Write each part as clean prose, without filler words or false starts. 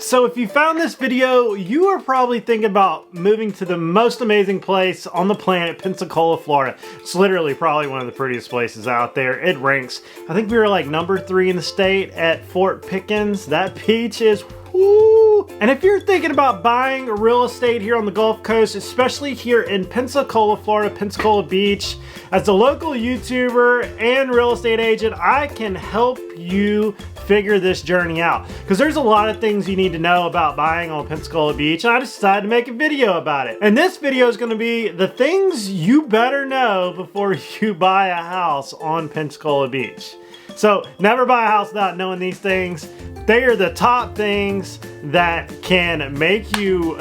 So if you found this video, you are probably thinking about moving to the most amazing place on the planet, Pensacola, Florida. It's literally probably one of the prettiest places out there. It ranks, I think we were like number 3 in the state at Fort Pickens. That beach is whoo! And if you're thinking about buying real estate here on the Gulf Coast, especially here in Pensacola, Florida, Pensacola Beach, as a local YouTuber and real estate agent, I can help you figure this journey out. Because there's a lot of things you need to know about buying on Pensacola Beach, and I decided to make a video about it. And this video is going to be the things you better know before you buy a house on Pensacola Beach. So never buy a house without knowing these things. They are the top things that can make you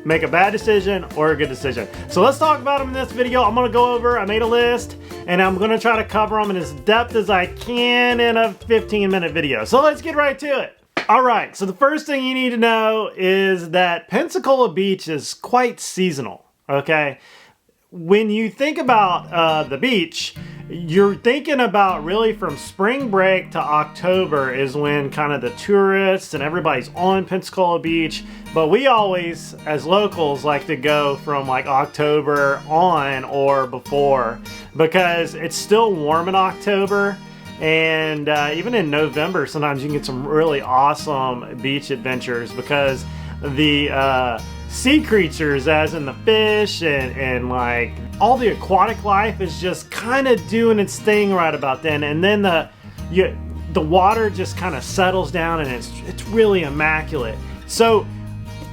make a bad decision or a good decision. So let's talk about them in this video. I'm gonna go over, I made a list, and I'm gonna try to cover them in as depth as I can in a 15-minute video. So let's get right to it. All right, so the first thing you need to know is that Pensacola Beach is quite seasonal, okay? When you think about the beach, you're thinking about really from spring break to October is when kind of the tourists and everybody's on Pensacola Beach. But we always, as locals, like to go from like October on or before because it's still warm in October. And even in November, sometimes you can get some really awesome beach adventures because the sea creatures, as in the fish and like all the aquatic life, is just kind of doing its thing right about then. And then the water just kind of settles down and it's really immaculate. So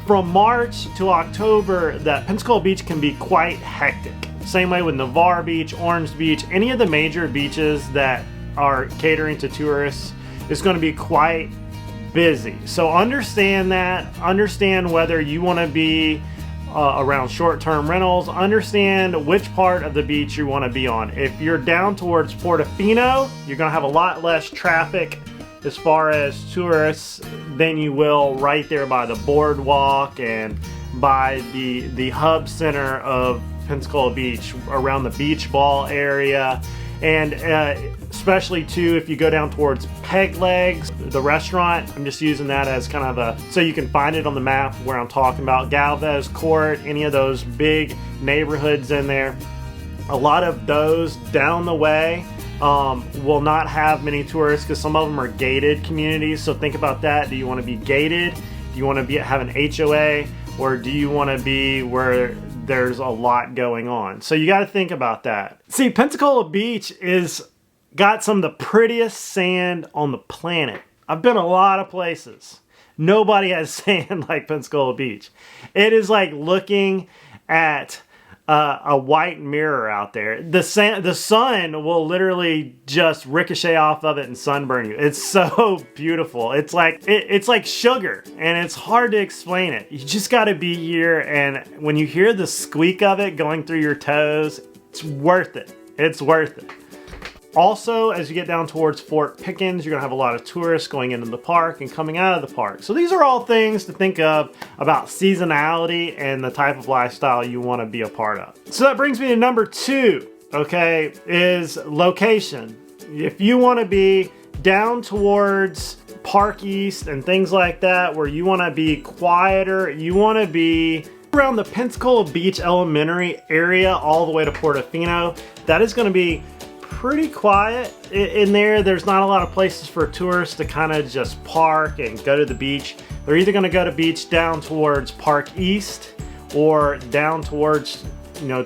from March to October, that Pensacola Beach can be quite hectic. Same way with Navarre Beach, Orange Beach, any of the major beaches that are catering to tourists is going to be quite busy. So understand that. Understand whether you want to be around short-term rentals. Understand which part of the beach you want to be on. If you're down towards Portofino, you're going to have a lot less traffic as far as tourists than you will right there by the boardwalk and by the hub center of Pensacola Beach, around the beach ball area. And especially too, if you go down towards Peg Legs, the restaurant, I'm just using that as kind of a, so you can find it on the map where I'm talking about. Galvez Court, any of those big neighborhoods in there. A lot of those down the way will not have many tourists because some of them are gated communities. So think about that. Do you want to be gated? Do you want to have an HOA? Or do you want to be where there's a lot going on? So you got to think about that. See, Pensacola Beach is got some of the prettiest sand on the planet. I've been a lot of places. Nobody has sand like Pensacola Beach. It is like looking at a white mirror out there. The sun will literally just ricochet off of it and sunburn you. It's so beautiful. It's like sugar, and it's hard to explain it. You just got to be here, and when you hear the squeak of it going through your toes, it's worth it. It's worth it. Also, as you get down towards Fort Pickens, you're going to have a lot of tourists going into the park and coming out of the park. So these are all things to think of about seasonality and the type of lifestyle you want to be a part of. So that brings me to number 2, okay, is location. If you want to be down towards Park East and things like that, where you want to be quieter, you want to be around the Pensacola Beach Elementary area all the way to Portofino, that is going to be pretty quiet in there. There's not a lot of places for tourists to kind of just park and go to the beach. They're either going to go to beach down towards Park East or down towards,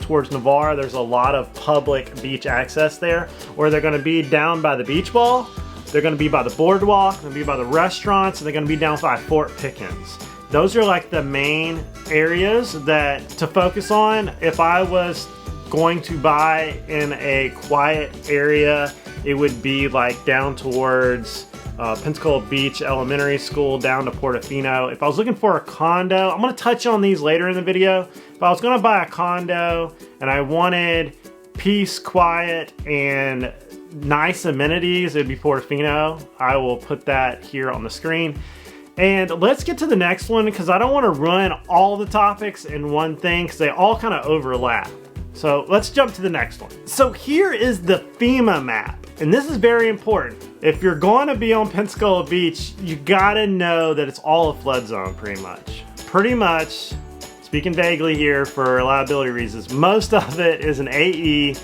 towards Navarre. There's a lot of public beach access there. Or they're going to be down by the beach ball. They're going to be by the boardwalk. They're going to be by the restaurants. And they're going to be down by Fort Pickens. Those are like the main areas that to focus on. If I was going to buy in a quiet area, it would be like down towards Pensacola Beach Elementary School down to Portofino. If I was looking for a condo, I'm going to touch on these later in the video. If I was going to buy a condo and I wanted peace, quiet, and nice amenities, it'd be Portofino. I will put that here on the screen. And let's get to the next one because I don't want to run all the topics in one thing because they all kind of overlap. So let's jump to the next one. So here is the FEMA map. And this is very important. If you're going to be on Pensacola Beach, you gotta know that it's all a flood zone pretty much. Pretty much, speaking vaguely here for liability reasons, most of it is an AE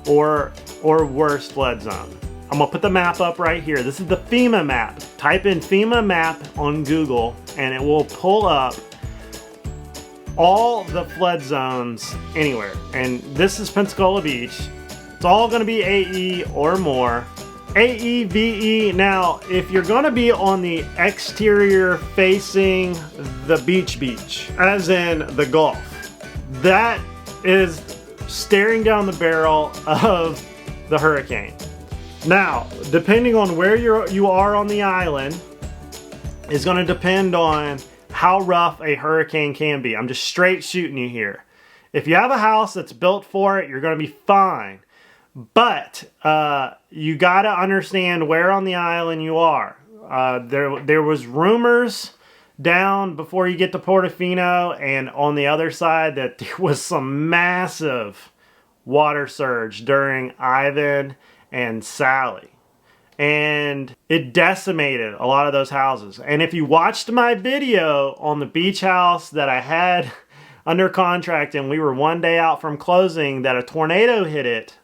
or worse flood zone. I'm gonna put the map up right here. This is the FEMA map. Type in FEMA map on Google and it will pull up all the flood zones anywhere. And this is Pensacola Beach. It's all gonna be AE or more. AE, VE. Now, if you're gonna be on the exterior facing the beach, as in the Gulf, that is staring down the barrel of the hurricane. Now, depending on where you are on the island is gonna depend on how rough a hurricane can be. I'm just straight shooting you here. If you have a house that's built for it, you're gonna be fine. But you gotta understand where on the island you are. There was rumors down before you get to Portofino and on the other side that there was some massive water surge during Ivan and Sally. And it decimated a lot of those houses. And if you watched my video on the beach house that I had under contract and we were one day out from closing that a tornado hit it,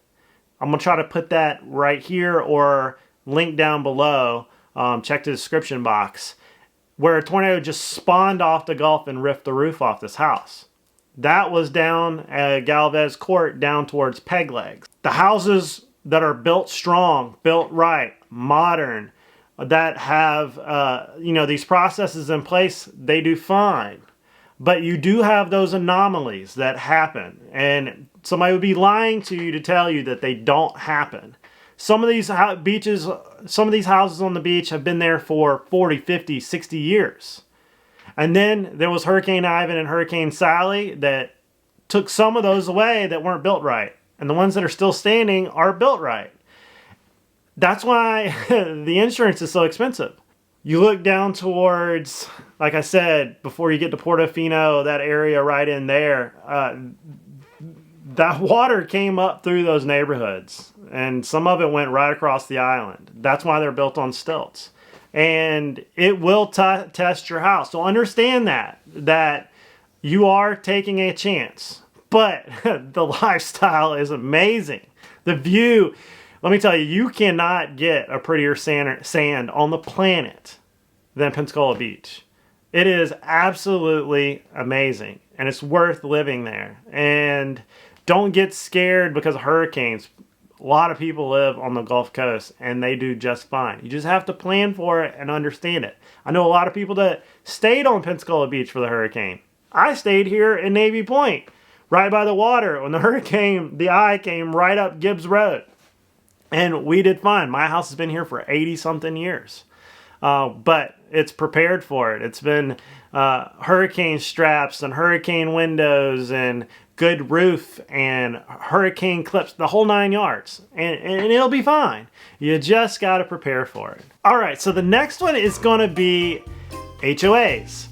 I'm going to try to put that right here or link down below. Check the description box. Where a tornado just spawned off the Gulf and ripped the roof off this house. That was down at Galvez Court down towards Peg Legs. The houses that are built strong, built right, modern, that have these processes in place, they do fine. But you do have those anomalies that happen, and somebody would be lying to you to tell you that they don't happen. Some of these beaches, some of these houses on the beach have been there for 40, 50, 60 years. And then there was Hurricane Ivan and Hurricane Sally that took some of those away that weren't built right. And the ones that are still standing are built right. That's why the insurance is so expensive. You look down towards, like I said, before you get to Portofino, that area right in there, that water came up through those neighborhoods. And some of it went right across the island. That's why they're built on stilts. And it will test your house. So understand that you are taking a chance. But the lifestyle is amazing. The view, let me tell you, you cannot get a prettier sand on the planet than Pensacola Beach. It is absolutely amazing. And it's worth living there. And don't get scared because of hurricanes. A lot of people live on the Gulf Coast and they do just fine. You just have to plan for it and understand it. I know a lot of people that stayed on Pensacola Beach for the hurricane. I stayed here in Navy Point, right by the water. When the hurricane, the eye came right up Gibbs Road. And we did fine. My house has been here for 80-something years. But it's prepared for it. It's been hurricane straps and hurricane windows and good roof and hurricane clips, the whole 9 yards. And it'll be fine. You just got to prepare for it. All right, so the next one is going to be HOAs.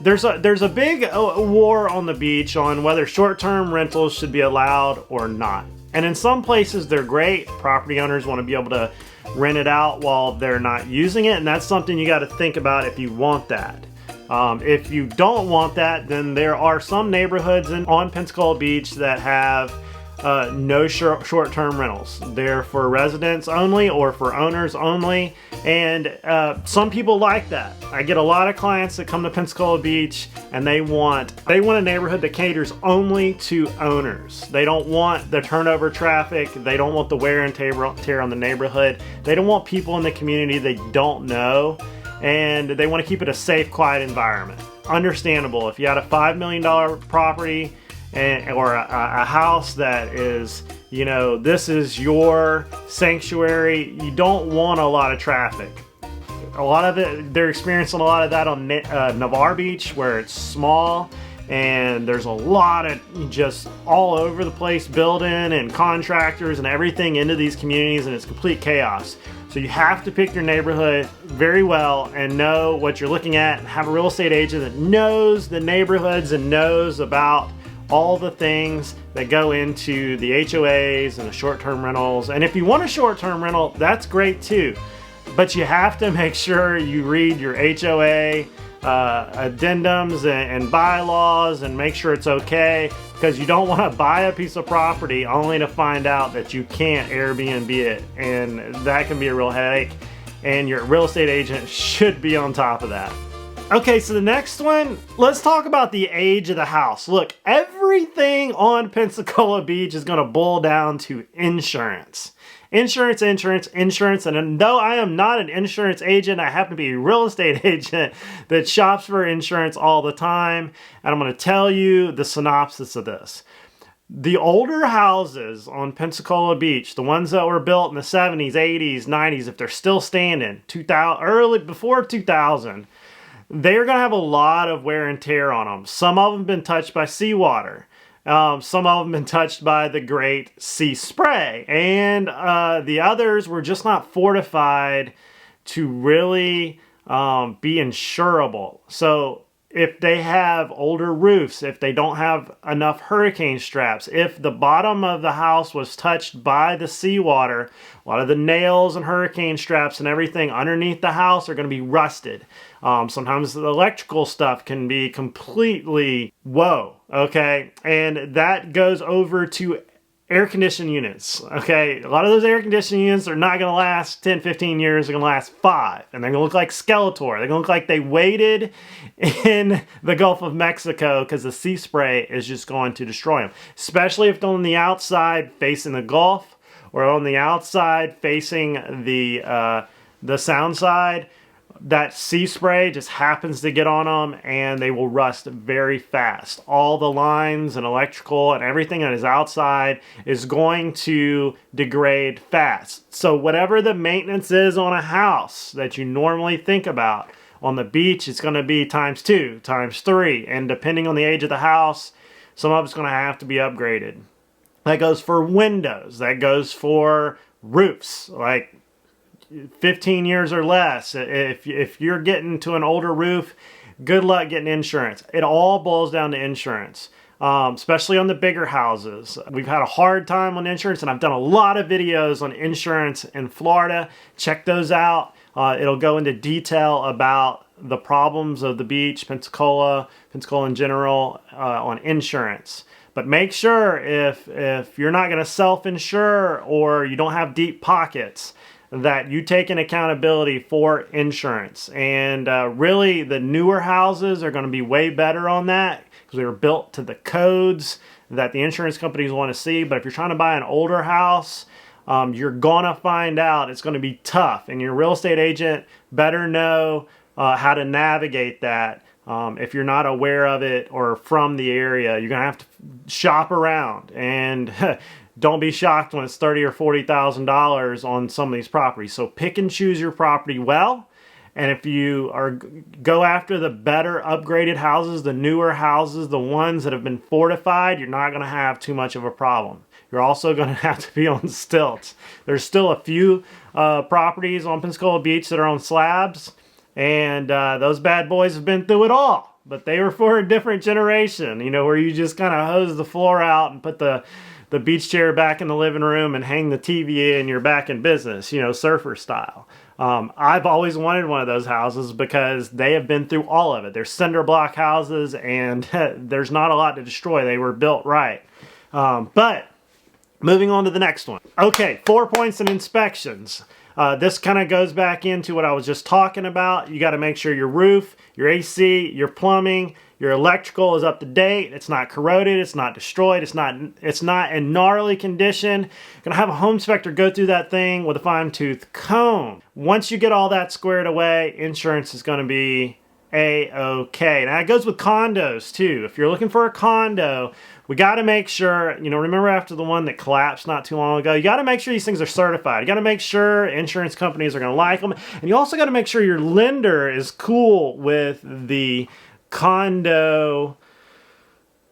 There's a big war on the beach on whether short-term rentals should be allowed or not. And in some places they're great. Property owners want to be able to rent it out while they're not using it, and that's something you got to think about if you want that. If you don't want that, then there are some neighborhoods on Pensacola Beach that have no short-term rentals. They're for residents only or for owners only, and some people like that. I get a lot of clients that come to Pensacola Beach and they want a neighborhood that caters only to owners. They don't want the turnover traffic. They don't want the wear and tear on the neighborhood. They don't want people in the community they don't know, and they want to keep it a safe, quiet environment. Understandable. If you had a $5 million property or a house that is, this is your sanctuary, you don't want a lot of traffic. A lot of it, they're experiencing a lot of that on Navarre Beach, where it's small and there's a lot of just all over the place building and contractors and everything into these communities, and it's complete chaos. So you have to pick your neighborhood very well and know what you're looking at, and have a real estate agent that knows the neighborhoods and knows about all the things that go into the HOAs and the short-term rentals. And if you want a short-term rental, that's great too. But you have to make sure you read your HOA addendums and bylaws and make sure it's okay, because you don't want to buy a piece of property only to find out that you can't Airbnb it, and that can be a real headache, and your real estate agent should be on top of that. Okay, so the next one, let's talk about the age of the house. Look, everything on Pensacola Beach is going to boil down to insurance. Insurance, insurance, insurance. And though I am not an insurance agent, I happen to be a real estate agent that shops for insurance all the time. And I'm going to tell you the synopsis of this. The older houses on Pensacola Beach, the ones that were built in the 70s, 80s, 90s, if they're still standing, before 2000, they're going to have a lot of wear and tear on them. Some of them have been touched by seawater. Some of them been touched by the great sea spray. And the others were just not fortified to really be insurable. So if they have older roofs, if they don't have enough hurricane straps, if the bottom of the house was touched by the seawater, a lot of the nails and hurricane straps and everything underneath the house are going to be rusted. Sometimes the electrical stuff can be completely whoa, okay? And that goes over to air conditioning units, okay? A lot of those air conditioning units are not going to last 10, 15 years. They're going to last 5. And they're going to look like Skeletor. They're going to look like they waited in the Gulf of Mexico because the sea spray is just going to destroy them. Especially if they're on the outside facing the Gulf or on the outside facing the sound side. That sea spray just happens to get on them and they will rust very fast. All the lines and electrical and everything that is outside is going to degrade fast. So whatever the maintenance is on a house that you normally think about, on the beach it's going to be times 2, times 3. And depending on the age of the house, some of it's going to have to be upgraded. That goes for windows. That goes for roofs. Like 15 years or less. If you're getting to an older roof, good luck getting insurance. It all boils down to insurance, especially on the bigger houses. We've had a hard time on insurance, and I've done a lot of videos on insurance in Florida. Check those out. It'll go into detail about the problems of the beach, Pensacola in general, on insurance. But make sure if you're not going to self-insure or you don't have deep pockets, that you take an accountability for insurance. And really, the newer houses are going to be way better on that because they were built to the codes that the insurance companies want to see. But if you're trying to buy an older house, you're going to find out it's going to be tough. And your real estate agent better know how to navigate that. If you're not aware of it or from the area, you're going to have to shop around. And don't be shocked when it's $30,000 or $40,000 on some of these properties. So pick and choose your property well. And if you go after the better upgraded houses, the newer houses, the ones that have been fortified, you're not going to have too much of a problem. You're also going to have to be on stilts. There's still a few properties on Pensacola Beach that are on slabs. And those bad boys have been through it all. But they were for a different generation, where you just kind of hose the floor out and put the beach chair back in the living room and hang the TV and you're back in business, surfer style. I've always wanted one of those houses because they have been through all of it. They're cinder block houses and there's not a lot to destroy. They were built right. But moving on to the next one. Okay, 4 points in inspections. This kind of goes back into what I was just talking about. You got to make sure your roof, your AC, your plumbing, your electrical is up to date. It's not corroded. It's not destroyed. It's not in gnarly condition. You're going to have a home inspector go through that thing with a fine-tooth comb. Once you get all that squared away, insurance is going to be A-okay. Now, it goes with condos, too. If you're looking for a condo, we got to make sure, remember after the one that collapsed not too long ago, you got to make sure these things are certified. You got to make sure insurance companies are going to like them. And you also got to make sure your lender is cool with the condo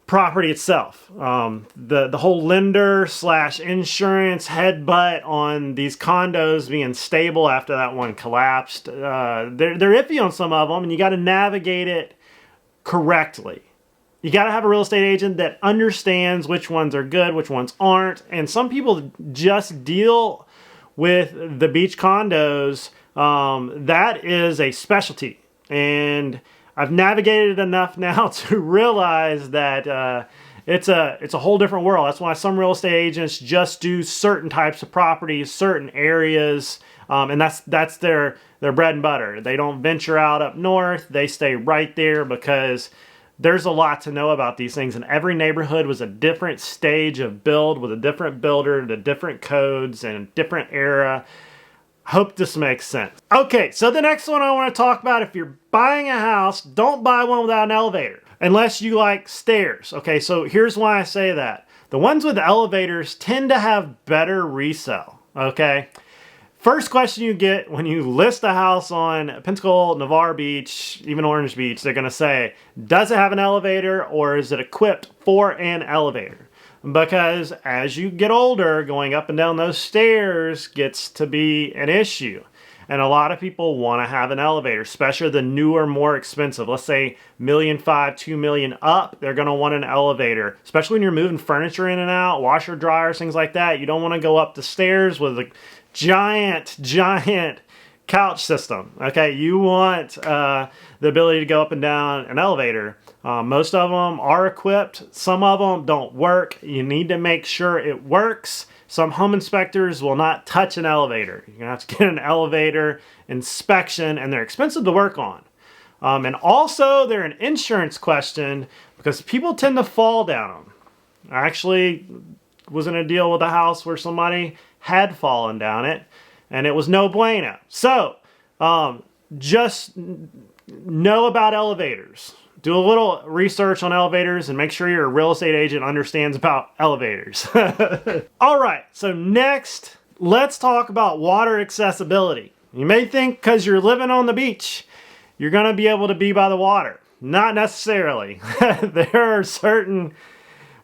property itself. The whole lender / insurance headbutt on these condos being stable after that one collapsed. They're iffy on some of them, and you got to navigate it correctly. you got to have a real estate agent that understands which ones are good, which ones aren't. And some people just deal with the beach condos. That is a specialty. And I've navigated enough now to realize that it's a whole different world. That's why some real estate agents just do certain types of properties, certain areas, and that's their bread and butter. They don't venture out up north. They stay right there because there's a lot to know about these things, and every neighborhood was a different stage of build with a different builder, the different codes, and a different era. Hope this makes sense. Okay, so the next one I want to talk about, if you're buying a house, don't buy one without an elevator, unless you like stairs. Okay, so here's why I say that. The ones with elevators tend to have better resale, okay? First question you get when you list a house on Pensacola, Navarre Beach, even Orange Beach, they're going to say, does it have an elevator or is it equipped for an elevator? Because as you get older, going up and down those stairs gets to be an issue. And a lot of people want to have an elevator, especially the newer, more expensive. Let's say $1.5 million, $2 million up, they're going to want an elevator. Especially when you're moving furniture in and out, washer, dryers, things like that. You don't want to go up the stairs with a giant couch system. Okay, you want the ability to go up and down an elevator. Most of them are equipped. Some of them don't work. You need to make sure it works. Some home inspectors will not touch an elevator. You're going to have to get an elevator inspection, and they're expensive to work on. And also, they're an insurance question because people tend to fall down them. I actually was in a deal with a house where somebody had fallen down it, and it was no bueno. So, just know about elevators. Do a little research on elevators and make sure your real estate agent understands about elevators. All right, so next, let's talk about water accessibility. You may think because you're living on the beach, you're going to be able to be by the water. Not necessarily. There are certain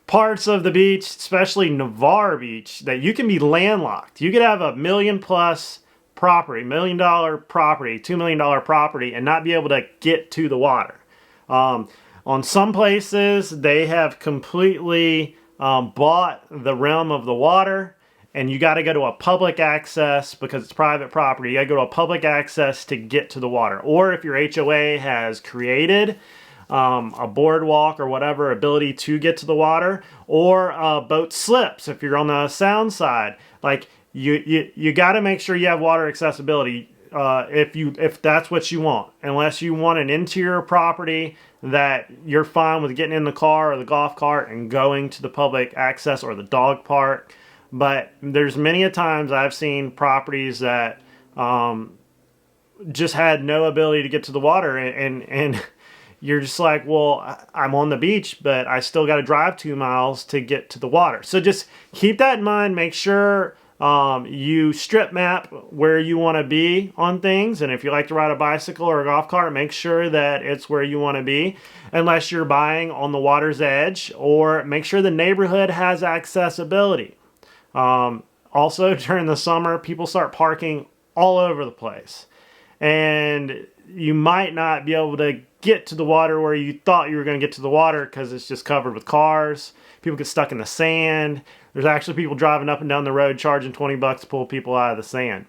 parts of the beach, especially Navarre Beach, that you can be landlocked. You could have a $1 million+ property, $1 million property, $2 million property, and not be able to get to the water. On some places, they have completely bought the rim of the water, and you got to go to a public access because it's private property. You got to go to a public access to get to the water. Or if your HOA has created a boardwalk or whatever ability to get to the water, or boat slips if you're on the sound side, like you got to make sure you have water accessibility. If that's what you want, unless you want an interior property that you're fine with getting in the car or the golf cart and going to the public access or the dog park. But there's many a times I've seen properties that just had no ability to get to the water, and you're just like, well, I'm on the beach, but I still got to drive 2 miles to get to the water. So just keep that in mind. Make sure you strip map where you want to be on things, and if you like to ride a bicycle or a golf cart, make sure that it's where you want to be, unless you're buying on the water's edge, or make sure the neighborhood has accessibility. Also, during the summer, people start parking all over the place, and you might not be able to get to the water where you thought you were going to get to the water because it's just covered with cars. People get stuck in the sand. There's actually people driving up and down the road charging $20 to pull people out of the sand.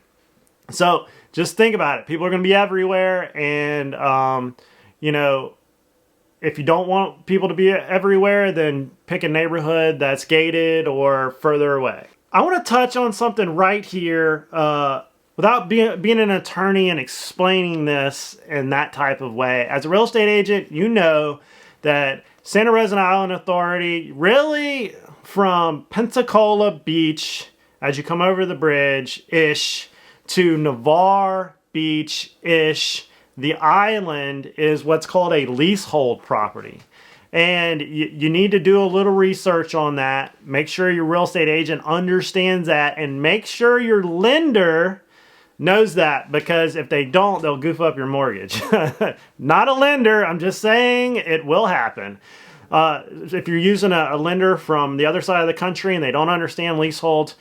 So just think about it. People are going to be everywhere, and if you don't want people to be everywhere, then pick a neighborhood that's gated or further away. I want to touch on something right here without being an attorney and explaining this in that type of way. As a real estate agent, you know that Santa Rosa Island Authority, really from Pensacola Beach, as you come over the bridge-ish, to Navarre Beach-ish, the island is what's called a leasehold property. And you need to do a little research on that. Make sure your real estate agent understands that, and make sure your lender knows that, because if they don't, they'll goof up your mortgage. Not a lender, I'm just saying it will happen. If you're using a lender from the other side of the country and they don't understand leaseholds,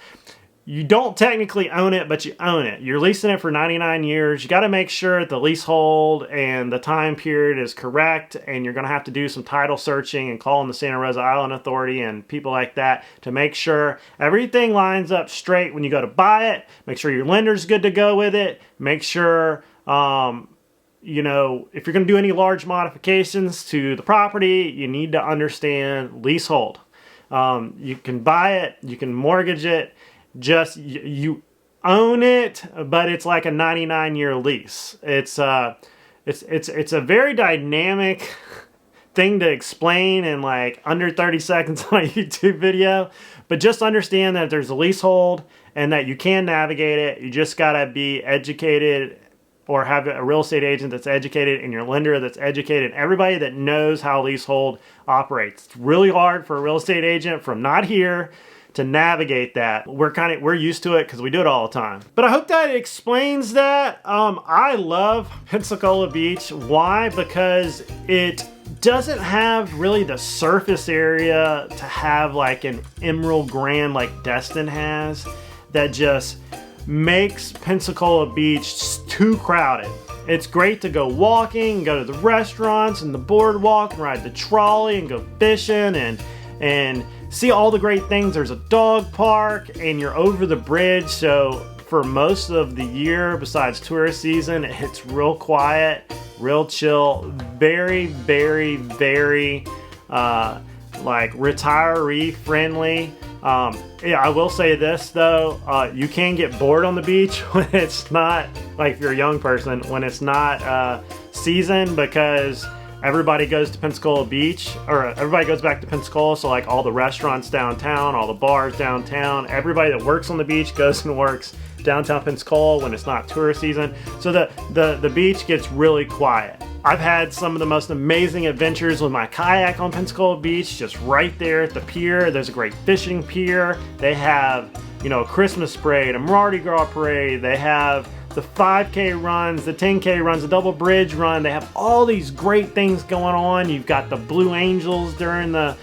you don't technically own it, but you own it. You're leasing it for 99 years. You got to make sure the leasehold and the time period is correct, and you're going to have to do some title searching and calling the Santa Rosa Island Authority and people like that to make sure everything lines up straight when you go to buy it. Make sure your lender's good to go with it. Make sure, you know, if you're going to do any large modifications to the property, you need to understand leasehold. You can buy it, you can mortgage it, just you own it, but it's like a 99-year lease. It's a very dynamic thing to explain in like under 30 seconds on a YouTube video, but just understand that there's a leasehold and that you can navigate it. You just gotta be educated, or have a real estate agent that's educated and your lender that's educated, everybody that knows how leasehold operates. It's really hard for a real estate agent from not here to navigate that. We're used to it because we do it all the time. But I hope that explains that. I love Pensacola Beach. Why? Because it doesn't have really the surface area to have like an Emerald Grand like Destin has, that just makes Pensacola Beach too crowded. It's great to go walking, go to the restaurants and the boardwalk and ride the trolley and go fishing and see all the great things. There's a dog park and you're over the bridge. So for most of the year, besides tourist season, it's real quiet, real chill, very, very, very like retiree friendly. Yeah, I will say this though, you can get bored on the beach when it's not, like if you're a young person, when it's not season, because everybody goes to Pensacola Beach, or everybody goes back to Pensacola, so like all the restaurants downtown, all the bars downtown, everybody that works on the beach goes and works downtown Pensacola when it's not tourist season. So the beach gets really quiet. I've had some of the most amazing adventures with my kayak on Pensacola Beach, just right there at the pier. There's a great fishing pier. They have, you know, a Christmas parade, a Mardi Gras parade. They have the 5K runs, the 10K runs, the double bridge run. They have all these great things going on. You've got the Blue Angels during the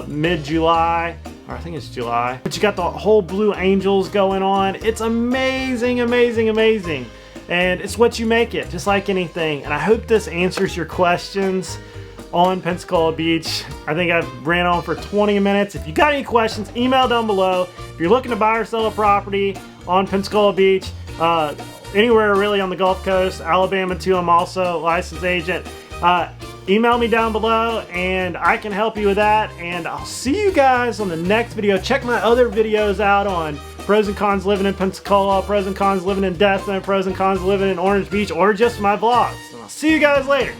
mid-July, or I think it's July. But you got the whole Blue Angels going on. It's amazing, amazing, amazing. And it's what you make it, just like anything. And I hope this answers your questions on Pensacola Beach. I think I've ran on for 20 minutes. If you got any questions, email down below. If you're looking to buy or sell a property on Pensacola Beach, anywhere really on the Gulf Coast, Alabama too, I'm also a licensed agent. Email me down below and I can help you with that. And I'll see you guys on the next video. Check my other videos out on pros and cons living in Pensacola, pros and cons living in Destin, pros and cons living in Orange Beach, or just my vlogs. And I'll see you guys later.